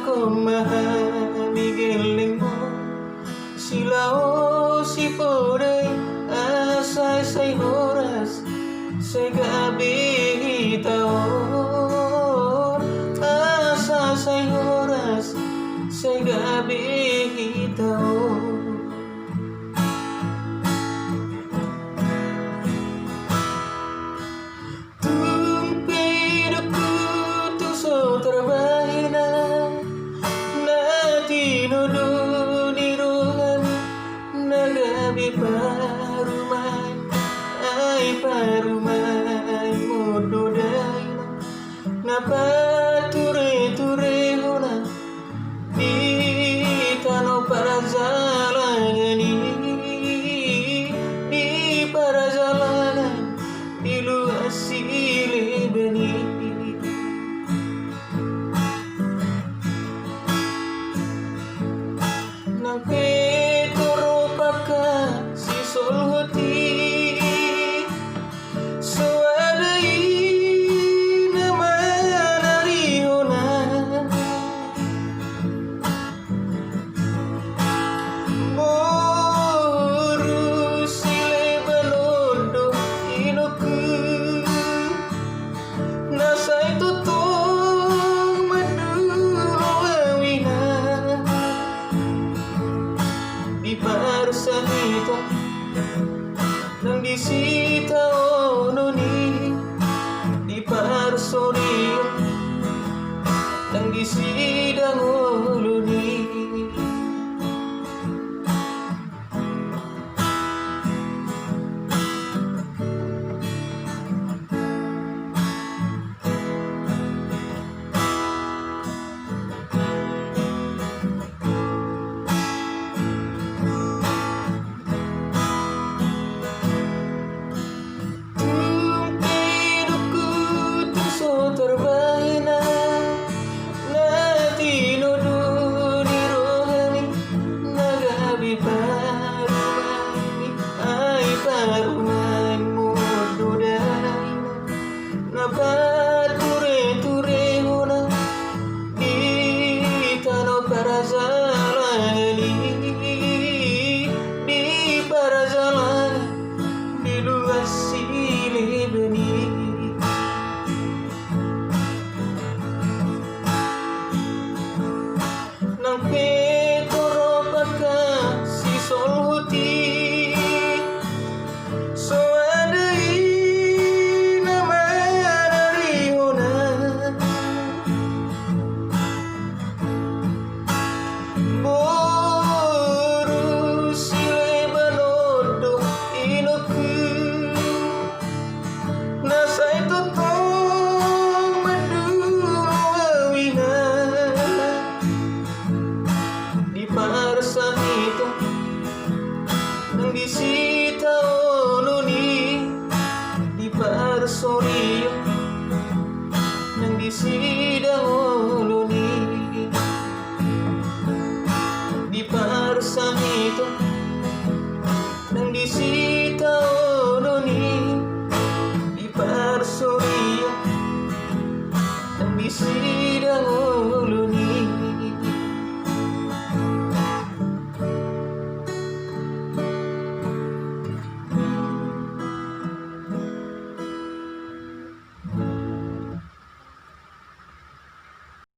ko memahami gelengmu Silao si podai asai sai horas Sai gabi hitao Asai sai horas Sai gabi hitao Parumai, ay parumai modo dai na pature hona di kano para jalan di para jalan di luar sile beni nang petoro paka solhoti suadai nama dari hona boru sile balodo inoku nasai tutu madu awina di parsahita nang disita ononi di parsorio nang disidang oloni nang petoro paka si solhuti soadai nama dari hona boru sile balodo inoku nasai totong madu awina parsahita nang disita ononi di parsorio nang disida oloni di parsahita nang disita ononi di parsorio nang disida oloni